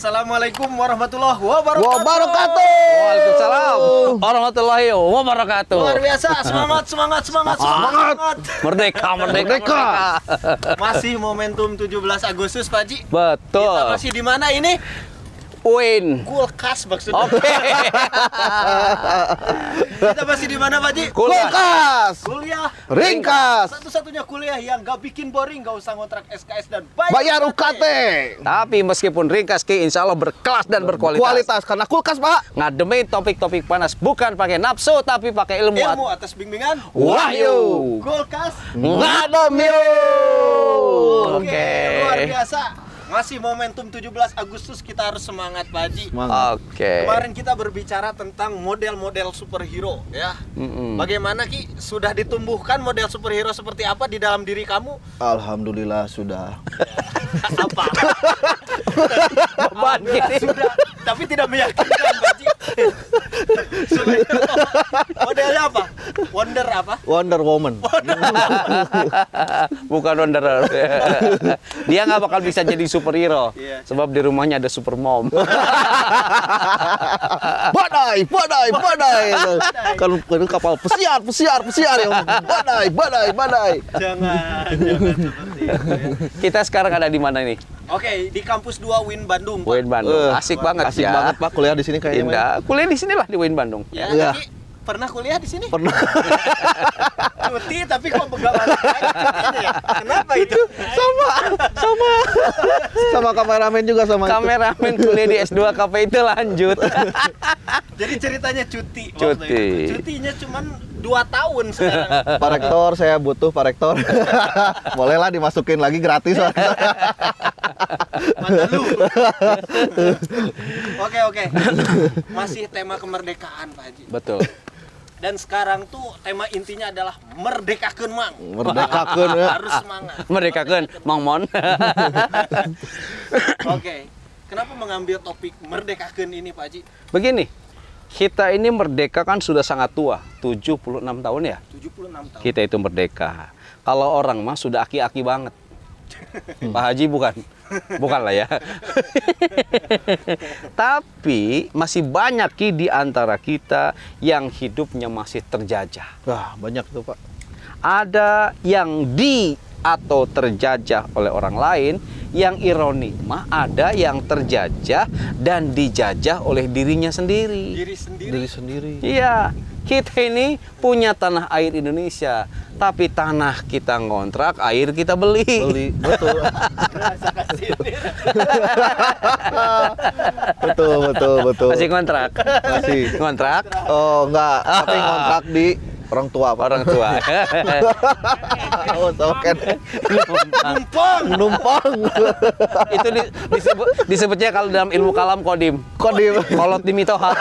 Assalamualaikum warahmatullahi wabarakatuh. Waalaikumsalam warahmatullahi wabarakatuh. Luar biasa, semangat. Merdeka. Masih momentum 17 Agustus, Pak Ji. Betul. Kita masih di mana ini? UIN. Kulkas maksudnya. Oke. Kita masih di mana, Pak Ji? Kulkas. Kuliah Ringkas. Satu-satunya kuliah yang gak bikin boring, gak usah ngontrak SKS dan Bayar UKT. Tapi meskipun ringkas, insya Allah berkelas dan berkualitas. Kualitas karena kulkas, Pak. Ngademin topik-topik panas bukan pakai nafsu tapi pakai ilmu. Ilmu atas bimbingan Wahyu. Kulkas Ngadem yuk. Oke, luar biasa. Masih momentum 17 Agustus, kita harus semangat, Pak Haji. Oke. Kemarin kita berbicara tentang model-model superhero, ya. Bagaimana, Ki? Sudah ditumbuhkan model superhero seperti apa di dalam diri kamu? Alhamdulillah sudah. Apa? Beban gini. Sudah, tapi tidak meyakinkan, Pak Haji. Modelnya apa? Wonder apa? Wonder Woman. Bukan Wanderer. Dia nggak bakal bisa jadi superhero. Iya. Sebab di rumahnya ada supermom. Badai. Kalau kapal pesiar yang badai. Jangan seperti itu, ya. Kita sekarang ada di mana nih? Oke, di kampus 2 UIN Bandung, Pak. UIN Bandung. Asik banget Asik ya. banget, Pak, kuliah di sini kayaknya. Indah. Kuliah di sinilah di UIN Bandung. Ya, Iya. Ki, pernah kuliah di sini? Pernah. Cuti tapi kok pegang anak cutinya ya? Kenapa itu? Sama kameramen juga sama itu. Kameramen kuliah di S2 KP itu lanjut. Jadi ceritanya cuti. Cuti. waktu itu. Cutinya cuman 2 tahun sekarang. Pak Rektor, saya butuh Pak Rektor. Bolehlah dimasukin lagi gratis. Mata lu. Oke. Masih tema kemerdekaan, Pak Haji. Betul. Dan sekarang tuh tema intinya adalah merdekakeun Mang. Merdekakeun, ya. Harus semangat. Merdekakeun Mang Mon. Oke. Kenapa mengambil topik merdekakeun ini, Pak Haji? Begini. Kita ini merdeka kan sudah sangat tua, 76 tahun ya. 76 tahun. Kita itu merdeka. Kalau orang mah sudah aki-aki banget. Pak Haji bukan lah ya. Tapi masih banyak Ki di antara kita yang hidupnya masih terjajah. Wah, banyak tuh, Pak. Ada yang atau terjajah oleh orang lain. Yang ironi mah ada yang terjajah dan dijajah oleh dirinya sendiri. Diri sendiri. Iya, kita ini punya tanah air Indonesia, tapi tanah kita ngontrak, air kita beli. Betul. Rasakan sini. betul. Masih ngontrak? Masih. Ngontrak? Oh, enggak, tapi ngontrak di orang tua, Pak. Orang tua. Oh, tahu kan. Numpang. Itu disebutnya kalau dalam ilmu kalam kodim. Kolot di mitoha.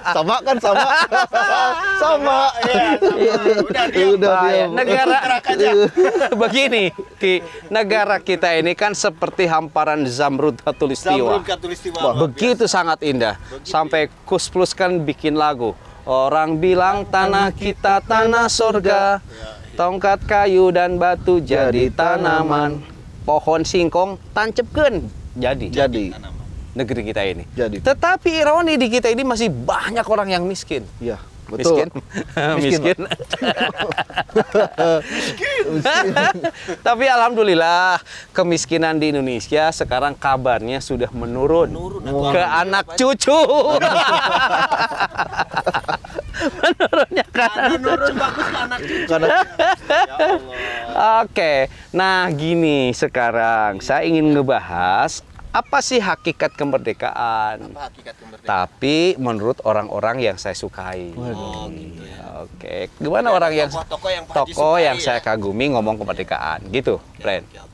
Sama kan, sama. Udah diam. Negara begini, Ki, negara kita ini kan seperti hamparan Zamrud Khatulistiwa. Begitu sangat indah. Sampai Kus Plus kan bikin lagu. Orang bilang tanah kita tanah surga, tongkat kayu dan batu jadi tanaman, pohon singkong tancepkeun jadi negeri kita ini. Tetapi ironi di kita ini masih banyak orang yang miskin. Iya, betul. Miskin. Tapi alhamdulillah kemiskinan di Indonesia sekarang kabarnya sudah menurun ke anak cucu. Menurunnya ke anak Menurun bagus ke anak cucu. Karena Ya Allah. Oke, nah gini sekarang saya ingin ngebahas apa sih hakikat kemerdekaan. Apa hakikat kemerdekaan? Tapi menurut orang-orang yang saya sukai. Oh, gitu ya. Oke, gimana orang yang Tokoh-tokoh yang Pak Haji tokoh sukai, yang ya? saya kagumi ngomong kemerdekaan, gitu, friend. Oke.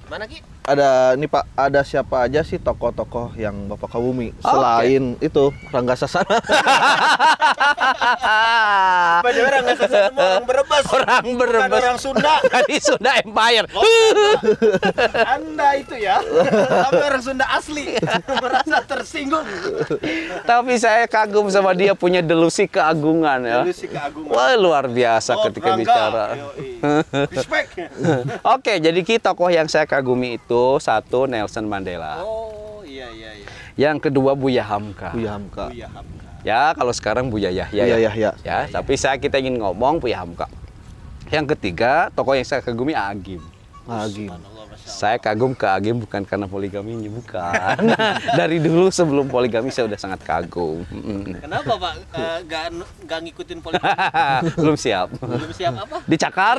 Mana, Ki? ada nih, Pak, ada siapa aja sih tokoh-tokoh yang Bapak kagumi selain itu Rangga Sasana? Padahal orang nggak semua orang Brebes. Orang Brebes. Bukan orang Sunda. Dari Sunda Empire. Anda itu ya, tapi orang Sunda asli merasa tersinggung. Tapi saya kagum sama dia punya delusi keagungan ya. Delusi keagungan. Wah, luar biasa ketika Rangga. bicara. Yoi. Respect. Oke, jadi tokoh yang saya kagumi itu satu Nelson Mandela. Oh, iya. Yang kedua Buya Hamka. Buya Hamka. Buya Hamka. Ya, kalau sekarang Buya Yahya. Buya ya. Yahya. Ya, tapi kita ingin ngomong Buya Hamka. Yang ketiga, tokoh yang saya kagumi Agim. Agim. Subhanallah, Masya Allah. Saya kagum ke Agim bukan karena poligaminya, bukan. Dari dulu sebelum poligami saya udah sangat kagum. Kenapa Pak nggak ngikutin poligami? Belum siap. Belum siap apa? Dicakar.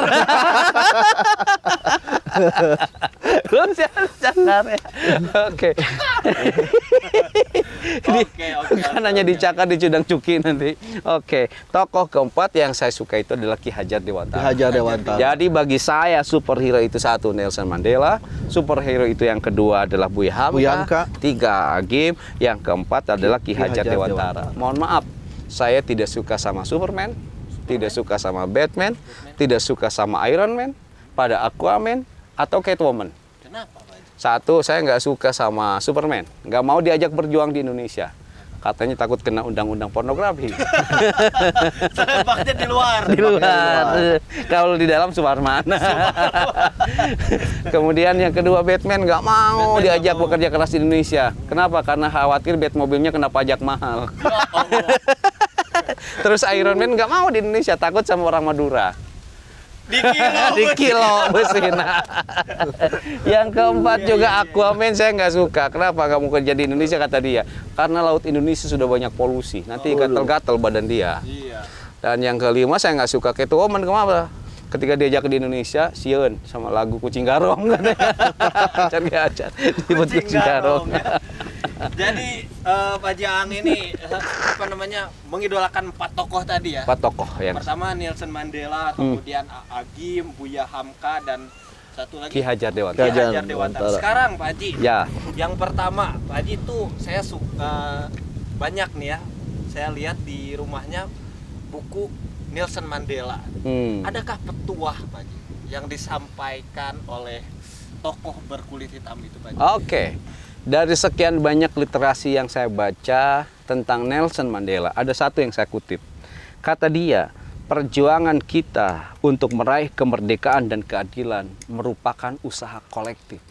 Belum siap dicakar ya. Oke. Kan hanya dicakar di Cudang Cuki nanti. Oke. Tokoh keempat yang saya suka itu adalah Ki Hajar Dewantara. Ki Hajar Dewantara. Jadi bagi saya superhero itu satu Nelson Mandela, superhero itu yang kedua adalah Buya Hamka, tiga Agim, yang keempat adalah Ki Hajar Dewantara. Mohon maaf, saya tidak suka sama Superman, tidak suka sama Batman, tidak suka sama Iron Man, pada Aquaman atau Catwoman. Kenapa Pak? Satu, saya nggak suka sama Superman, nggak mau diajak berjuang di Indonesia. Katanya takut kena undang-undang pornografi. Sebabnya di luar. Di luar. Kalau di dalam Suparman. Kemudian yang kedua Batman nggak mau diajak bekerja keras di Indonesia. Kenapa? Karena khawatir Batmobilnya kena pajak mahal. Terus Iron Man nggak mau di Indonesia, takut sama orang Madura. Di kilo besina. Yang keempat juga Aquaman saya nggak suka. Kenapa kamu kerja di Indonesia kata dia? Karena laut Indonesia sudah banyak polusi. Nanti gatal-gatal badan dia. Iya. Dan yang kelima saya nggak suka Catwoman. Kenapa? Ketika diajak di Indonesia, sieun sama lagu Kucing Garong katanya. Cari aja. Disebut Kucing Garong. Jadi Pak Jang ini apa namanya mengidolakan 4 tokoh tadi ya. 4 tokoh yang Pertama Nelson Mandela, kemudian Agim, Buya Hamka, dan satu lagi Ki Hajar Dewantara. Ki Hajar Dewantara. Sekarang Pak Haji, Ya. yang pertama Pak Haji tuh saya suka banyak nih ya. Saya lihat di rumahnya buku Nelson Mandela. Adakah petuah Pak Haji yang disampaikan oleh tokoh berkulit hitam itu Pak Haji? Oke. Dari sekian banyak literasi yang saya baca tentang Nelson Mandela, ada satu yang saya kutip. Kata dia, perjuangan kita untuk meraih kemerdekaan dan keadilan merupakan usaha kolektif.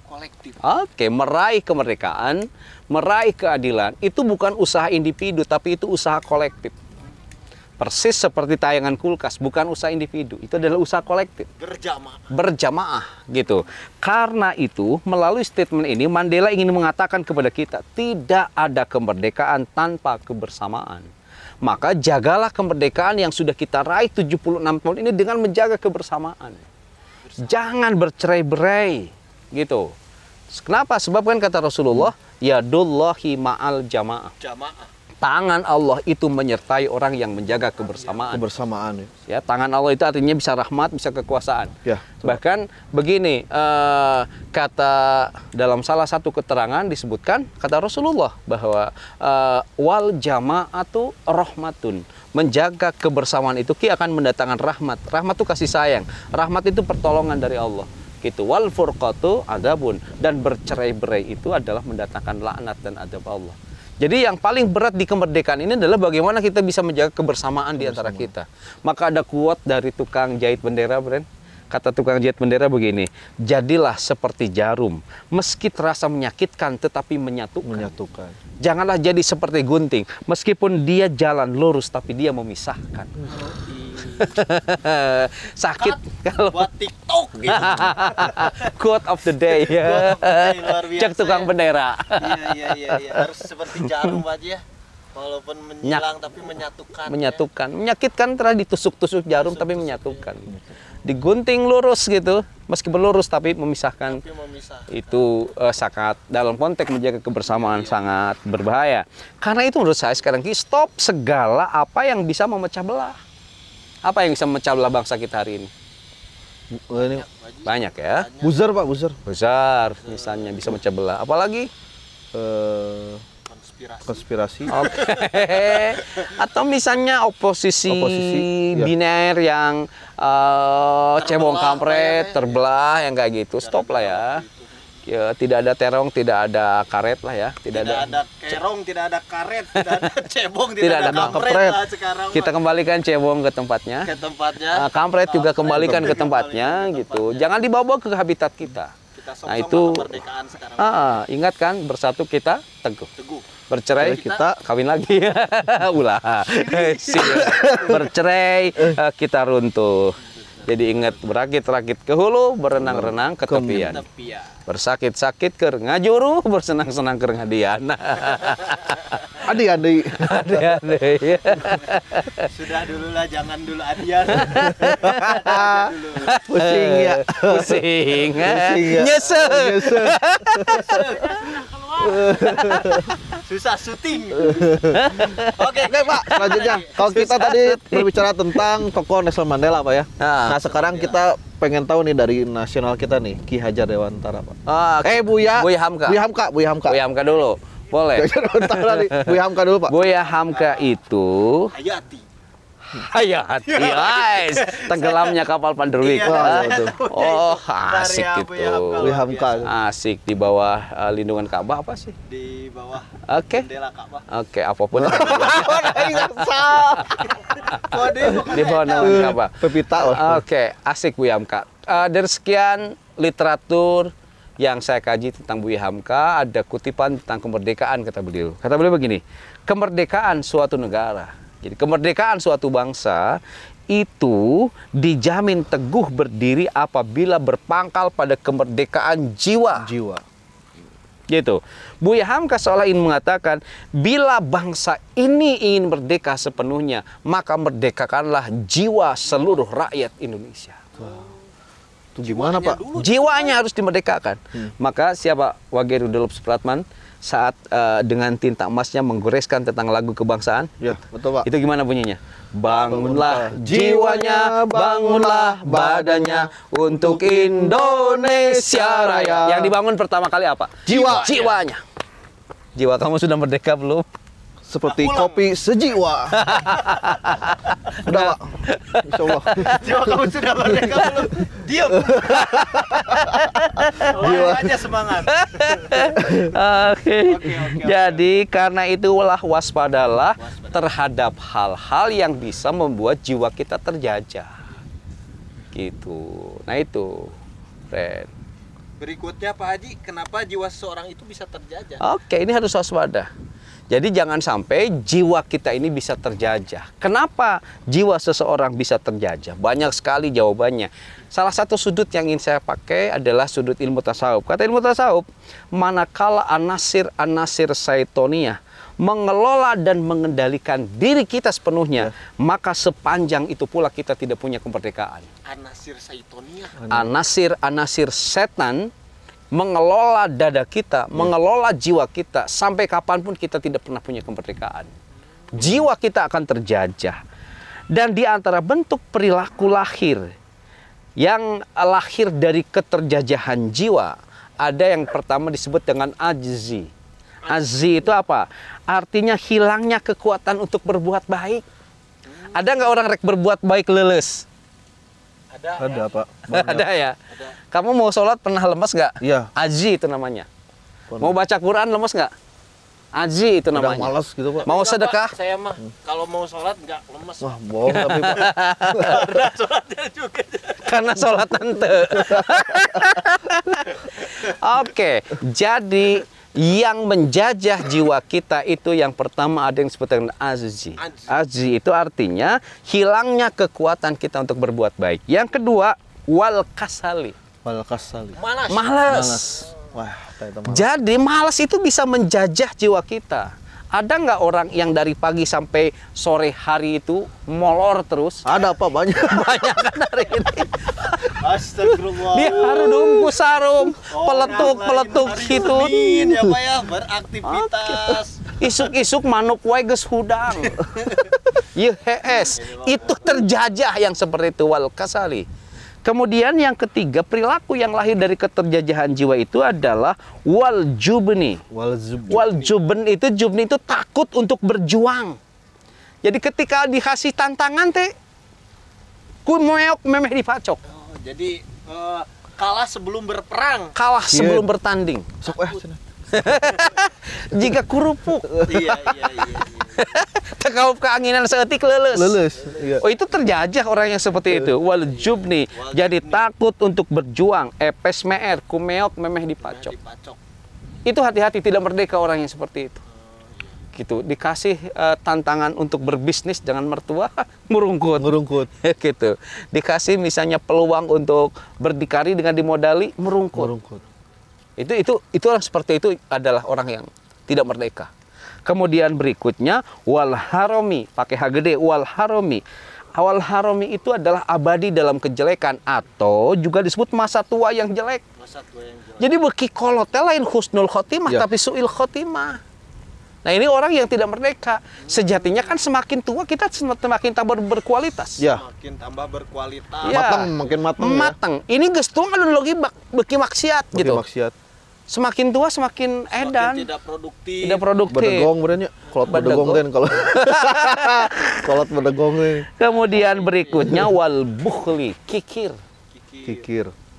Kolektif. Oke, meraih kemerdekaan, meraih keadilan, itu bukan usaha individu, tapi itu usaha kolektif. Persis seperti tayangan kulkas, bukan usaha individu, itu adalah usaha kolektif. Berjamaah gitu. Karena itu, melalui statement ini, Mandela ingin mengatakan kepada kita, tidak ada kemerdekaan tanpa kebersamaan. Maka jagalah kemerdekaan yang sudah kita raih 76 tahun ini dengan menjaga kebersamaan. Jangan bercerai-berai gitu. Kenapa? Sebab kan kata Rasulullah, yadullahi ma'al jamaah. Tangan Allah itu menyertai orang yang menjaga kebersamaan. Kebersamaan ya. Tangan Allah itu artinya bisa rahmat, bisa kekuasaan. Ya, bahkan begini, kata dalam salah satu keterangan disebutkan, kata Rasulullah bahwa wal jama'atu rahmatun. Menjaga kebersamaan itu akan mendatangkan rahmat. Rahmat itu kasih sayang. Rahmat itu pertolongan dari Allah. Gitu. Wal furqatu adabun. Dan bercerai-berai itu adalah mendatangkan laknat dan adab Allah. Jadi yang paling berat di kemerdekaan ini adalah bagaimana kita bisa menjaga kebersamaan di antara kita. Maka ada quote dari tukang jahit bendera, Bren. Kata tukang jahit bendera begini, jadilah seperti jarum, meski terasa menyakitkan tetapi menyatukan. Janganlah jadi seperti gunting, meskipun dia jalan lurus tapi dia memisahkan. Sakit kalau buat TikTok gitu. Quote of the day ya. Cek tukang bendera. Iya. Harus seperti jarum aja. Walaupun menyilang tapi menyatukan. Menyatukan. Ya. Menyakitkan telah ditusuk-tusuk jarum tapi menyatukan. Digunting lurus gitu, meskipun lurus tapi memisahkan. Itu sangat dalam konteks menjaga kebersamaan sangat berbahaya. Karena itu menurut saya sekarang stop segala apa yang bisa memecah belah. Apa yang bisa memecah belah bangsa kita hari ini? Banyak ya. Buzzer Pak, buzzer. Buzzer misalnya bisa memecah belah. Apalagi? Konspirasi. Oke. Atau misalnya oposisi biner yang cebong kampret, terbelah, yang kayak gitu. Stop lah ya. Ya, tidak ada terong, tidak ada karet lah ya, tidak ada kerong, tidak ada karet, tidak ada cebong, tidak ada kampret lah sekarang. Kita kembalikan cebong ke tempatnya. Ke tempatnya. Kampret juga kembalikan ke tempatnya gitu. Jangan dibawa ke habitat kita. Nah itu kemerdekaan sekarang. Ingat kan, bersatu kita teguh. Bercerai kita kawin lagi. Ulah. Bercerai kita runtuh. Jadi ingat, berakit-rakit ke hulu, berenang-renang ke tepian. Bersakit-sakit ke ngajuru, bersenang-senang ke ngadian. Adi. Sudah dulu lah, jangan dulu adian. Pusing ya. Pusing. Nyesel. Susah syuting. Oke Pak, selanjutnya kalau kita tadi berbicara tentang tokoh Nelson Mandela Pak ya. Nah sekarang kita pengen tahu nih dari nasional kita nih, Ki Hajar Dewantara Pak. Buya Hamka dulu. Boleh. Buya Hamka dulu Pak. Buya Hamka itu Hayati, guys. Tenggelamnya kapal Panderwik. Oh, asik gitu. Buya Hamka. Asik di bawah lindungan Ka'bah apa sih? Di bawah bendera Ka'bah. Oke, apapun. Di bawah naungan Ka'bah. Pepita. Oke, asik Buya Hamka. Dari sekian literatur yang saya kaji tentang Buya Hamka, ada kutipan tentang kemerdekaan kata beliau. Kata beliau begini, kemerdekaan suatu negara. Jadi kemerdekaan suatu bangsa itu dijamin teguh berdiri apabila berpangkal pada kemerdekaan jiwa. Gitu. Buya Hamka seolah ingin mengatakan, bila bangsa ini ingin merdeka sepenuhnya, maka merdekakanlah jiwa seluruh rakyat Indonesia. Itu gimana Pak? Jiwanya harus dimerdekakan. Maka siapa Wage Rudolf Supratman saat dengan tinta emasnya menggoreskan tentang lagu kebangsaan? Ya, betul Pak. Itu gimana bunyinya? Bangunlah jiwanya, bangunlah badannya untuk Indonesia Raya. Yang dibangun pertama kali apa? Jiwanya. Jiwa kamu sudah merdeka belum? Seperti kopi sejiwa. Udah Pak. Insyaallah. Jiwa kamu sudah merdeka belum? Diam. Jiwa aja semangat. Oke. Jadi karena itulah waspadalah terhadap hal-hal yang bisa membuat jiwa kita terjajah. Gitu. Nah itu, friend. Berikutnya Pak Haji, kenapa jiwa seseorang itu bisa terjajah? Oke, ini harus waspada. Jadi jangan sampai jiwa kita ini bisa terjajah. Kenapa jiwa seseorang bisa terjajah? Banyak sekali jawabannya. Salah satu sudut yang ingin saya pakai adalah sudut ilmu tasawuf. Kata ilmu tasawuf, manakala anasir syaitonia mengelola dan mengendalikan diri kita sepenuhnya, maka sepanjang itu pula kita tidak punya kemerdekaan. Anasir syaitonia. Anasir setan mengelola dada kita, mengelola jiwa kita, sampai kapanpun kita tidak pernah punya kemerdekaan. Jiwa kita akan terjajah. Dan di antara bentuk perilaku lahir yang lahir dari keterjajahan jiwa, ada yang pertama disebut dengan ajzi. Ajzi itu apa? Artinya hilangnya kekuatan untuk berbuat baik. Ada nggak orang rek berbuat baik leles? Ada Pak. Ada ya? Ada. Kamu mau sholat pernah lemes nggak? Iya. Aji itu namanya. Mau baca Quran lemes nggak? Aji itu namanya. Udah malas gitu Pak. Mau sedekah? Pak, saya mah kalau mau sholat nggak lemes. Wah bohong tapi Pak. Karena sholatnya juga. Karena sholat tante. Oke, jadi yang menjajah jiwa kita itu yang pertama ada yang disebut dengan azzi. Azzi itu artinya hilangnya kekuatan kita untuk berbuat baik. Yang kedua, wal kasali. Malas. Wah, jadi malas itu bisa menjajah jiwa kita. Ada nggak orang yang dari pagi sampai sore hari itu molor terus? Ada Pak, banyak. Banyak kan hari ini. Astagfirullah. Dia harudung sarung, peletuk gitu. Ya Pak ya, beraktivitas. Isuk-isuk manuk wae geus hudang. Yes, itu terjajah yang seperti itu wal kasali. Kemudian yang ketiga, perilaku yang lahir dari keterjajahan jiwa itu adalah wal jubni. Wal jubni itu takut untuk berjuang. Jadi ketika dikasih tantangan teh ku meok memeh dipacok. Jadi kalah sebelum berperang. Kalah sebelum bertanding. Sok Jika kurupuk. Iya. Tekaup keanginan seetik lulus. Iya. Oh, itu terjajah orang yang seperti itu. Wal jubni, jadi takut untuk berjuang. Epes meer, kumeok memeh dipacok. Itu hati-hati, tidak merdeka orang yang seperti itu. Gitu, dikasih tantangan untuk berbisnis dengan mertua, merungkut. Gitu. Dikasih misalnya peluang untuk berdikari dengan dimodali, merungkut. Itu orang seperti itu adalah orang yang tidak merdeka. Kemudian berikutnya wal haromi, pakai H gede, wal haromi. Awal haromi itu adalah abadi dalam kejelekan atau juga disebut masa tua yang jelek. Jadi beki kolotnya lain husnul khotimah tapi suil khotimah. Nah, ini orang yang tidak merdeka. Sejatinya kan semakin tua kita semakin tambah berkualitas. Semakin tambah berkualitas. Makin matang. Matang. Ini geus tua kan lagi beki maksiat gitu. Semakin tua semakin edan. Tidak produktif. Bedegong berenya. Kolot bedegong kan kalau. Kolot bedegong nih. Kemudian berikutnya wal bukhli, kikir.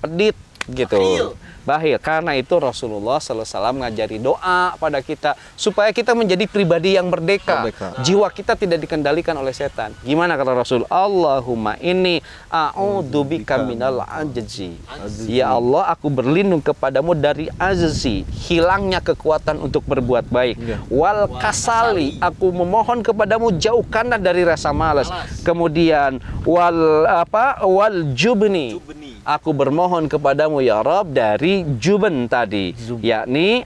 Pedit gitu. Bahil. Karena itu Rasulullah SAW ngajari doa pada kita supaya kita menjadi pribadi yang merdeka. Jiwa kita tidak dikendalikan oleh setan. Gimana kata Rasul? Allahumma inni a'udzubika minal ajzi. Ya Allah, aku berlindung kepadamu dari ajzi, hilangnya kekuatan untuk berbuat baik. Wal kasali, aku memohon kepadamu jauhkanlah dari rasa malas. Kemudian wal jubni. Aku bermohon kepadamu ya Rabb dari juben tadi, yakni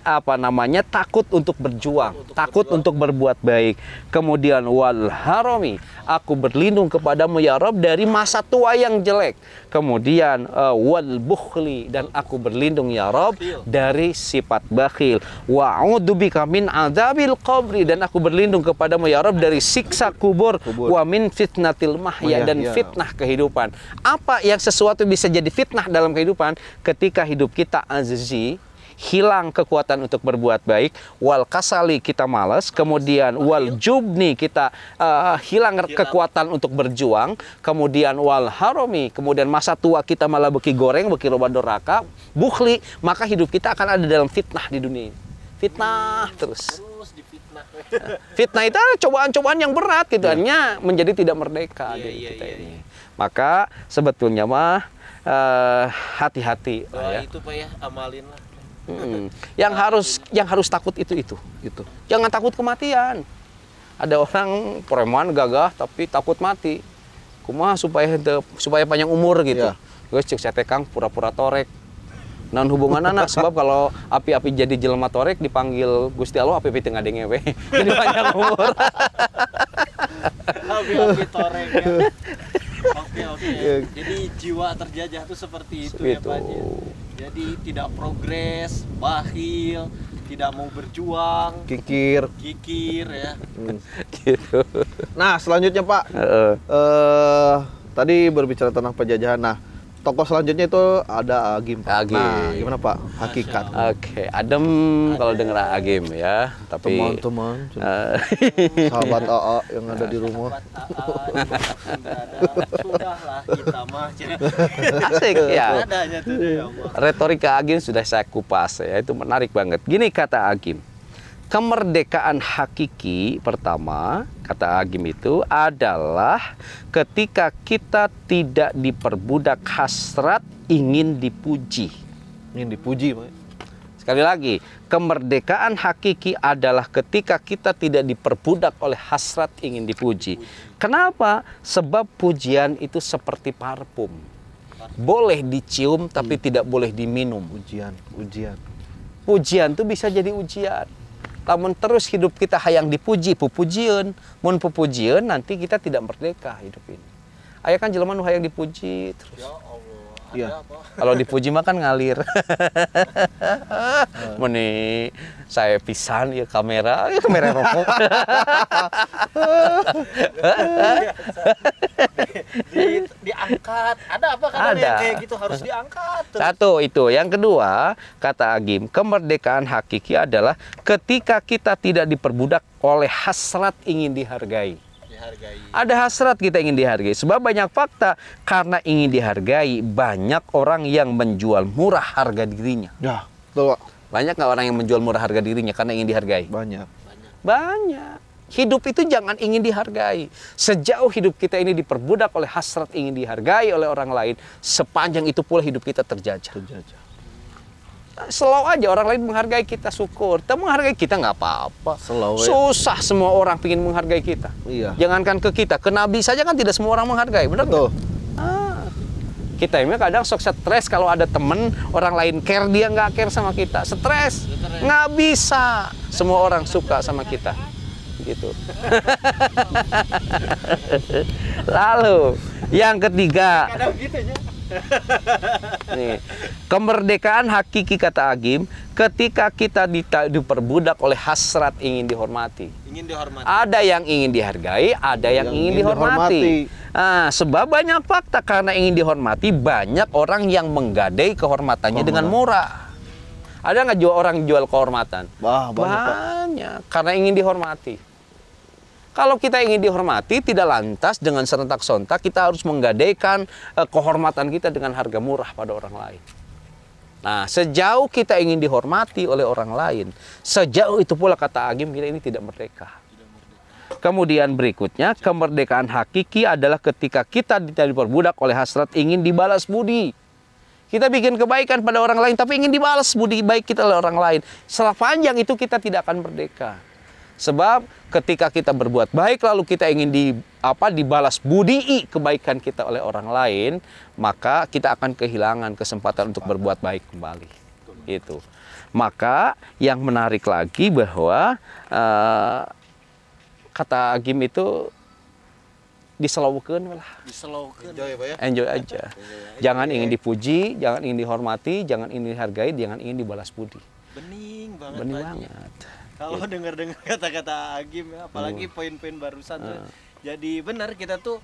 takut untuk berjuang, takut untuk berbuat baik. Kemudian wal haromi, aku berlindung kepadamu ya Rabb dari masa tua yang jelek. Kemudian wal bukhli, dan aku berlindung ya Rabb dari sifat bakhil. Wa a'udzubika min adzabil qabri, dan aku berlindung kepadamu ya Rabb dari siksa kubur. Wa min fitnatil mahya, dan fitnah kehidupan. Apa yang sesuatu bisa jadi fitnah dalam kehidupan ketika hidup kita azzi, hilang kekuatan untuk berbuat baik, wal kasali kita malas, kemudian wal jubni kita hilang kekuatan untuk berjuang, kemudian wal haromi, kemudian masa tua kita malah beki goreng, beki loba doraka, bukhli, maka hidup kita akan ada dalam fitnah di dunia ini. Fitnah terus difitnah. Fitnah itu cobaan-cobaan yang berat gitu, hanya menjadi tidak merdeka kita ini. Maka sebetulnya mah hati-hati ya. Itu Pak ya, amalin lah. Yang harus takut itu. Jangan takut kematian. Ada orang preman gagah tapi takut mati. Kumaha supaya panjang umur gitu. Guys cek setekang pura-pura torek. Non hubungan anak sebab kalau api-api jadi jelema torek dipanggil Gusti Allah api-api teu ngadenge we. Jadi panjang umur. Api-api torek ya. Oke. Jadi jiwa terjajah itu seperti itu ya Pak. Jadi tidak progres, bakhil, tidak mau berjuang, kikir ya. Gitu. Nah, selanjutnya Pak, tadi berbicara tentang penjajahan. Nah, tokoh selanjutnya itu ada Agim, Pak. Nah, gimana Pak? Hakikat. Oke, adem kalau denger Agim ya, tapi teman-teman, sahabat AA yang ada di rumah. Sudahlah kita mah. Asik ya. Adanya tuh ya Allah. Retorika Agim sudah saya kupas ya, itu menarik banget. Gini kata Agim. Kemerdekaan hakiki pertama, kata Agim itu adalah ketika kita tidak diperbudak hasrat ingin dipuji. Ingin dipuji, Pak. Sekali lagi, kemerdekaan hakiki adalah ketika kita tidak diperbudak oleh hasrat ingin dipuji. Kenapa? Sebab pujian itu seperti parfum. Boleh dicium tapi tidak boleh diminum. Ujian. Pujian itu bisa jadi ujian. Namun terus hidup kita hayang dipuji, pupujian, mun pupujian nanti kita tidak merdeka hidup ini. Aya kan jelema nu hayang dipuji terus. Ya Allah. Kalau dipuji mah kan ngalir. Meni saya pisan ya kamera rokok. Diangkat. Ada apa kadang yang kayak gitu harus diangkat terus. Satu itu. Yang kedua, kata Agim, kemerdekaan hakiki adalah ketika kita tidak diperbudak oleh hasrat ingin dihargai. Ada hasrat kita ingin dihargai. Sebab banyak fakta, karena ingin dihargai, banyak orang yang menjual murah harga dirinya. Ya, betul, Pak. Banyak nggak orang yang menjual murah harga dirinya karena ingin dihargai? Banyak. Banyak. Hidup itu jangan ingin dihargai. Sejauh hidup kita ini diperbudak oleh hasrat ingin dihargai oleh orang lain, sepanjang itu pula hidup kita terjajah. Selalu aja orang lain menghargai kita, syukur. Kita menghargai kita nggak apa-apa. Susah semua orang ingin menghargai kita. Iya. Jangankan ke kita, ke Nabi saja kan tidak semua orang menghargai, benar tuh. Kita ini kadang sok stres kalau ada temen orang lain care, dia nggak care sama kita, stres. Nggak bisa. Semua orang suka sama kita, gitu. Lalu yang ketiga. Nih, kemerdekaan hakiki kata Agim, ketika kita diperbudak oleh hasrat ingin dihormati. Ada yang ingin dihargai, ada yang ingin dihormati. Nah, sebab banyak fakta, karena ingin dihormati, banyak orang yang menggadai kehormatannya dengan murah. Ada nggak orang jual kehormatan? Banyak, karena ingin dihormati. Kalau kita ingin dihormati, tidak lantas dengan serentak-sontak kita harus menggadaikan kehormatan kita dengan harga murah pada orang lain. Nah, sejauh kita ingin dihormati oleh orang lain, sejauh itu pula kata Agim, kita ini tidak merdeka. Kemudian berikutnya, kemerdekaan hakiki adalah ketika kita tidak diperbudak oleh hasrat ingin dibalas budi. Kita bikin kebaikan pada orang lain, tapi ingin dibalas budi baik kita oleh orang lain. Sepanjang itu kita tidak akan merdeka. Sebab ketika kita berbuat baik lalu kita ingin dibalas budi kebaikan kita oleh orang lain, maka kita akan kehilangan kesempatan untuk berbuat baik kembali. Itu. Maka yang menarik lagi bahwa kata Agim itu diselawukeun lah. Enjoy aja. Jangan ingin dipuji, jangan ingin dihormati, jangan ingin dihargai, jangan ingin dibalas budi. Bening banget. Bening banget. Kalau dengar-dengar kata-kata Agim, apalagi poin-poin barusan tuh, jadi benar kita tuh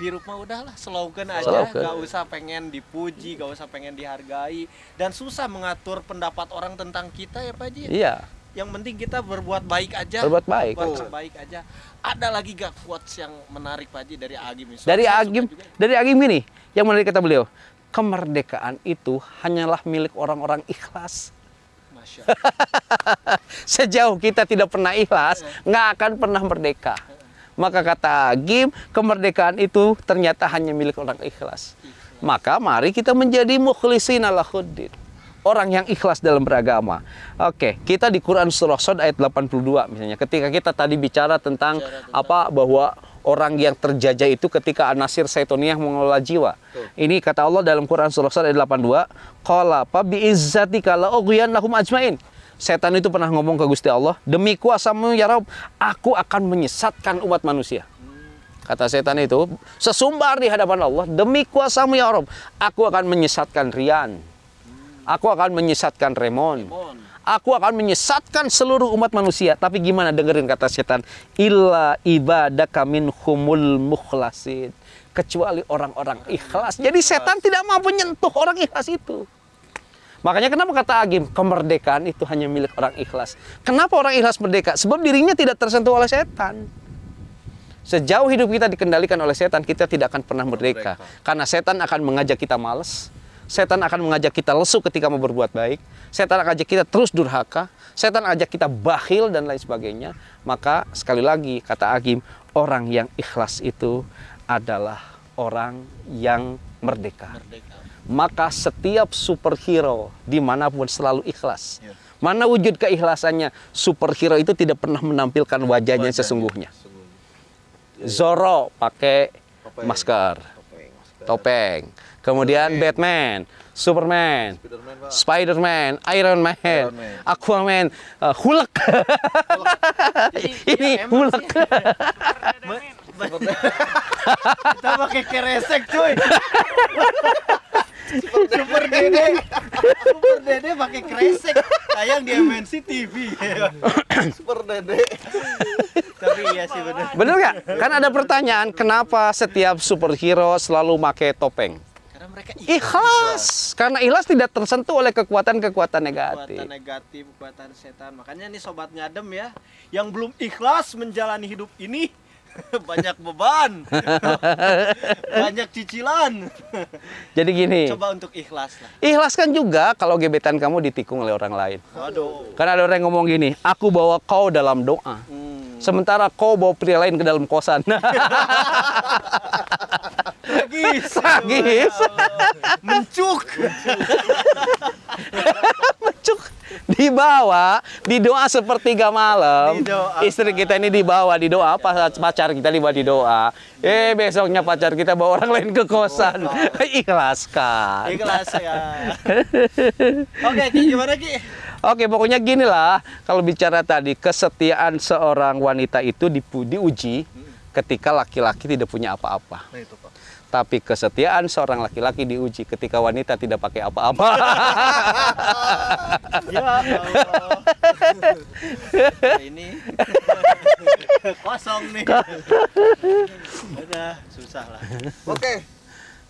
hirup mah udahlah selaukan aja, gak usah pengen dipuji, gak usah pengen dihargai, dan susah mengatur pendapat orang tentang kita ya Pak Haji. Iya. Yang penting kita berbuat baik aja. Berbuat baik. Baik aja. Ada lagi gak quotes yang menarik Pak Haji dari Agim? Dari Agim ini, yang menarik kata beliau, kemerdekaan itu hanyalah milik orang-orang ikhlas. Sejauh kita tidak pernah ikhlas, nggak akan pernah merdeka. Maka kata Agim, kemerdekaan itu ternyata hanya milik orang ikhlas. Maka mari kita menjadi mukhlisin alahuddin, orang yang ikhlas dalam beragama. Oke, kita di Quran surah Shad ayat 82 misalnya, ketika kita tadi bicara tentang bahwa orang yang terjajah itu ketika An-Nasir Syaitoniah mengelola jiwa. Ini kata Allah dalam Quran surah Shad ayat 82, qala fa bi izzatika la ughwiyannahum ajmain. Setan itu pernah ngomong ke Gusti Allah, demi kuasamu ya Rabb, aku akan menyesatkan umat manusia. Kata setan itu, sesumbar di hadapan Allah, demi kuasamu ya Rabb, aku akan menyesatkan Rian. Aku akan menyesatkan Remon. Aku akan menyesatkan seluruh umat manusia. Tapi gimana, dengerin kata setan, illa ibadaka minhumul mukhlasin, kecuali orang-orang ikhlas. Jadi setan tidak mampu menyentuh orang ikhlas itu. Makanya kenapa kata Agim, kemerdekaan itu hanya milik orang ikhlas. Kenapa orang ikhlas merdeka? Sebab dirinya tidak tersentuh oleh setan. Sejauh hidup kita dikendalikan oleh setan, kita tidak akan pernah merdeka. Karena setan akan mengajak kita malas. Setan akan mengajak kita lesu ketika mau berbuat baik. Setan akan ajak kita terus durhaka. Setan ajak kita bakhil dan lain sebagainya. Maka sekali lagi kata Agim, orang yang ikhlas itu adalah orang yang merdeka. Maka setiap superhero dimanapun selalu ikhlas. Mana wujud keikhlasannya? Superhero itu tidak pernah menampilkan wajahnya sesungguhnya. Zoro pakai masker, topeng. Kemudian Batman, Superman, Spiderman, Iron Man, Aquaman, Hulk. Ini Hulk. Kita pakai keresek cuy. Super Dede pakai kresek, tayang di MNC TV. Super Dede. Tapi iya sih benar. Bener nggak? Kan ada pertanyaan, kenapa setiap superhero selalu pakai topeng? Karena mereka ikhlas. Karena ikhlas tidak tersentuh oleh kekuatan-kekuatan negatif. Kekuatan negatif, kekuatan setan. Makanya nih sobat Nyadem ya, yang belum ikhlas menjalani hidup ini, banyak beban, banyak cicilan. Jadi gini. Coba untuk ikhlas lah. Ikhlaskan juga kalau gebetan kamu ditikung oleh orang lain. Waduh. Karena ada orang yang ngomong gini, aku bawa kau dalam doa. Sementara kau bawa pria lain ke dalam kosan. Tragis. Tragis. Mencuk. Mencuk. Dibawa di doa sepertiga malam. Istri kita ini dibawa di doa, pacar kita dibawa di doa. Besoknya pacar kita bawa orang lain ke kosan. Ikhlaskan. Ikhlaskan. Oke, Ki, gimana Ki? Oke, pokoknya gini lah. Kalau bicara tadi, kesetiaan seorang wanita itu diuji ketika laki-laki tidak punya apa-apa. Nah, itu, Pak. Tapi kesetiaan seorang laki-laki diuji ketika wanita tidak pakai apa-apa. Ya Allah. Ini kosong nih. Udah susah lah. Oke,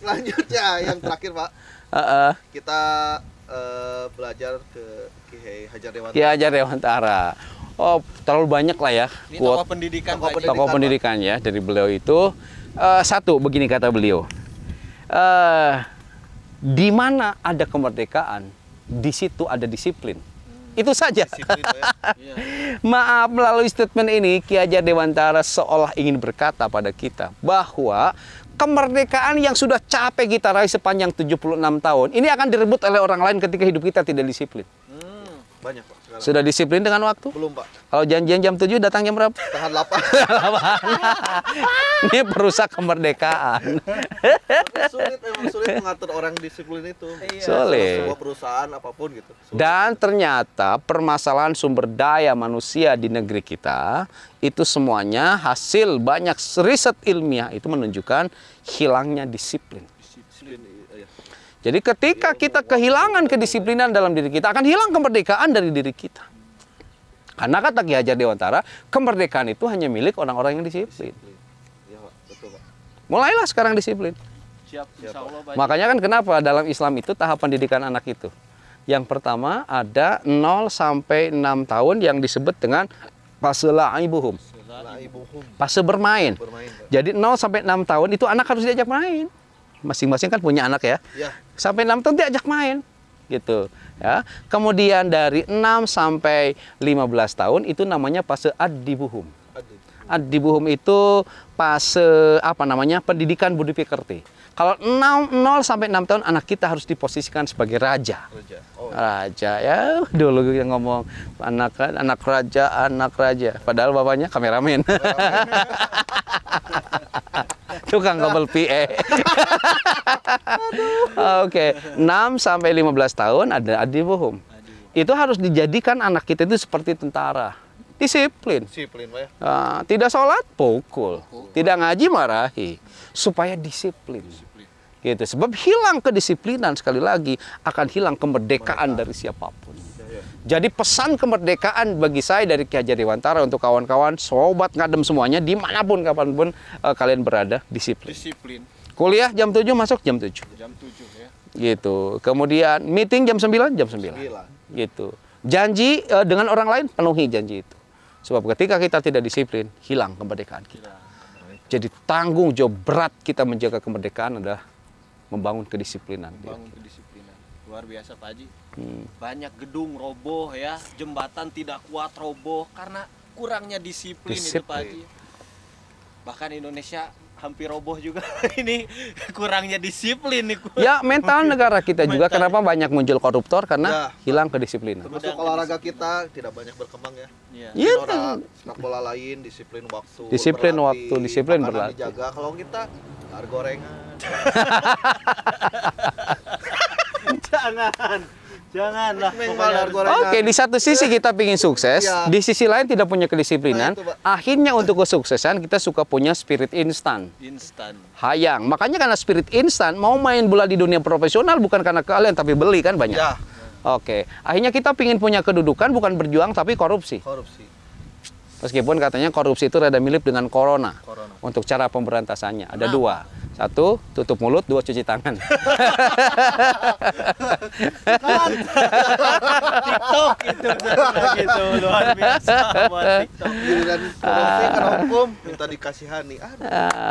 selanjutnya yang terakhir Pak. Kita belajar ke Ki Hajar Dewantara. Ki Hajar Dewantara. Oh, terlalu banyak lah ya. Ini tokoh pendidikan. Tokoh pendidikan ya dari beliau itu. Satu, begini kata beliau. Di mana ada kemerdekaan, di situ ada disiplin. Itu saja. Disiplin, ya. Maaf, melalui statement ini Ki Hajar Dewantara seolah ingin berkata pada kita bahwa kemerdekaan yang sudah capek kita raih sepanjang 76 tahun ini akan direbut oleh orang lain ketika hidup kita tidak disiplin. Banyak Pak. Sekarang. Sudah disiplin dengan waktu? Belum Pak. Kalau janjian jam 7 datang jam berapa? Tahan 8. Ini perusak kemerdekaan. Emang sulit mengatur orang disiplin itu. Sulit. Sebuah perusahaan apapun gitu. Sulit. Dan ternyata permasalahan sumber daya manusia di negeri kita itu semuanya hasil banyak riset ilmiah itu menunjukkan hilangnya disiplin. Jadi ketika kita kehilangan kedisiplinan dalam diri kita, akan hilang kemerdekaan dari diri kita. Karena kata Ki Hajar Dewantara, kemerdekaan itu hanya milik orang-orang yang disiplin. Ya, Pak. Betul, Pak. Mulailah sekarang disiplin. Siap, insya Allah. Makanya kan kenapa dalam Islam itu tahap pendidikan anak itu. Yang pertama ada 0 sampai 6 tahun yang disebut dengan fase la'ibuhum. Fase bermain. Jadi 0 sampai 6 tahun itu anak harus diajak main. Masing-masing kan punya anak ya. Sampai 6 tahun diajak main gitu ya. Kemudian dari 6 sampai 15 tahun itu namanya fase ad-dibuhum. Ad-dibuhum itu fase apa namanya? Pendidikan budi pekerti. Kalau 0 sampai 6 tahun anak kita harus diposisikan sebagai raja. Raja ya. Dulu yang ngomong anak raja, padahal bapaknya kameramen. Tukang kabel PA. Oke, 6 sampai 15 tahun ada ad-dibuhum. Itu harus dijadikan anak kita itu seperti tentara. Disiplin. Disiplin, Pak ya. Tidak sholat, pukul. Tidak ngaji, marahi. Supaya disiplin. Gitu. Sebab hilang kedisiplinan sekali lagi akan hilang kemerdekaan dari siapapun. Jadi pesan kemerdekaan bagi saya dari Ki Hajar Dewantara untuk kawan-kawan, sobat ngadem semuanya, dimanapun, kapanpun kalian berada, disiplin. Disiplin. Kuliah jam 7, masuk jam 7. Jam 7 ya. Gitu. Kemudian meeting jam 9, jam 9. Gitu. Janji dengan orang lain, penuhi janji itu. Sebab ketika kita tidak disiplin, hilang kemerdekaan kita. Jadi tanggung jawab berat kita menjaga kemerdekaan adalah membangun kedisiplinan. Membangun kedisiplinan. Luar biasa Pak Haji. Banyak gedung roboh ya, jembatan tidak kuat roboh karena kurangnya disiplin. Itu Pak Haji. Bahkan Indonesia hampir roboh juga. Ini kurangnya disiplin nih. Ya, mental negara kita juga kenapa banyak muncul koruptor karena hilang kedisiplinan. Termasuk olahraga kita tidak banyak berkembang ya. Iya. Sepak bola lain disiplin waktu. Disiplin waktu, disiplin berlatih. Dijaga. Kalau kita lar gorengan. Janganlah. Oke, di satu sisi kita ingin sukses, di sisi lain tidak punya kedisiplinan. Akhirnya untuk kesuksesan kita suka punya spirit instan. Hayang. Makanya karena spirit instan, mau main bola di dunia profesional bukan karena kalian tapi beli kan banyak. Oke, akhirnya kita ingin punya kedudukan bukan berjuang tapi korupsi. Meskipun katanya korupsi itu rada mirip dengan corona. Untuk cara pemberantasannya ada dua. 1, tutup mulut, 2, cuci tangan. TikTok itu gitu luar biasa buat TikTok. Dan kan hukum minta dikasihani.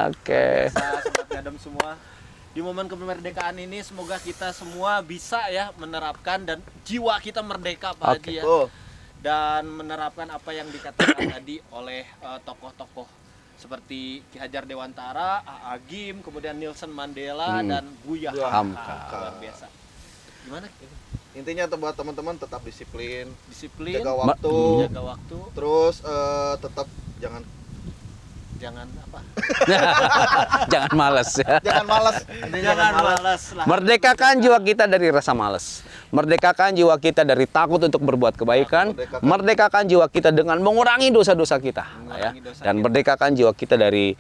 Oke. Sobat Ngadem semua, di momen kemerdekaan ini semoga kita semua bisa ya menerapkan dan jiwa kita merdeka Pak Haji ya. Dan menerapkan apa yang dikatakan tadi oleh tokoh-tokoh seperti Ki Hajar Dewantara, Agim, kemudian Nelson Mandela dan Buya Hamka. Luar biasa. Gimana? Intinya buat teman-teman tetap disiplin, jaga waktu, terus tetap jangan apa? Jangan malas ya. Jangan malas. Lah. Merdekakan jiwa kita dari rasa malas. Merdekakan jiwa kita dari takut untuk berbuat kebaikan. Merdekakan jiwa kita dengan mengurangi dosa-dosa kita. Dan merdekakan jiwa kita dari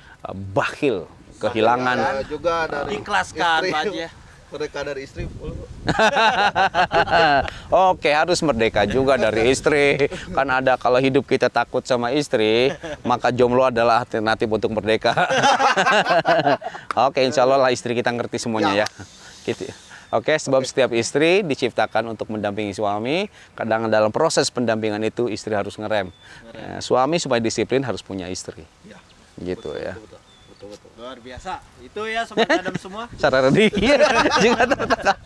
bakhil, kehilangan. Juga dari ikhlaskan Pak Haji ya. Merdeka dari istri. Oke, harus merdeka juga dari istri. Kan ada kalau hidup kita takut sama istri, maka jomblo adalah alternatif untuk merdeka. Oke, insya Allah lah istri kita ngerti semuanya ya. Gitu. Oke, sebab setiap istri diciptakan untuk mendampingi suami. Kadang dalam proses pendampingan itu istri harus ngerem. Suami supaya disiplin harus punya istri. Gitu ya. Betul. Luar biasa. Itu ya Sobat Ngadem semua. Cara ready. Juga tertekan.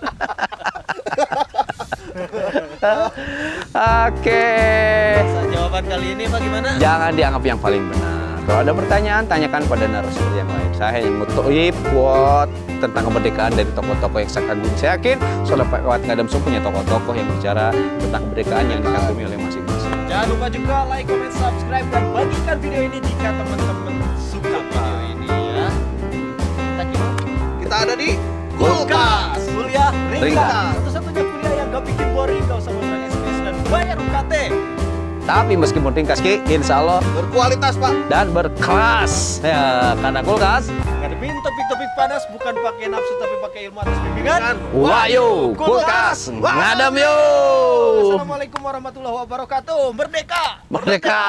Oke. Jawaban kali ini bagaimana? Jangan dianggap yang paling benar. Kalau ada pertanyaan, tanyakan pada narasumber yang lain. Saya hanya mutip quote tentang kemerdekaan dari tokoh-tokoh yang saya kagumi. Saya yakin Sobat Ngadem semua punya tokoh-tokoh yang bicara tentang kemerdekaan yang dikagumi oleh masing-masing. Jangan lupa juga like, comment, subscribe, dan bagikan video ini jika teman-teman suka video ini ya. Kita ada di Kulkas, kuliah ringkas. Satu-satunya kuliah yang gak bikin boring, gak usah mengurangi SKS dan bayar UKT. Tapi meskipun ringkas Ki, insya Allah berkualitas Pak dan berkelas. Ya, karena Kulkas ngadepin topik-topik panas bukan pakai nafsu tapi pakai ilmu atas bimbingan. Wahyu Kulkas ngadem yuk. Assalamualaikum warahmatullahi wabarakatuh. Merdeka. Merdeka.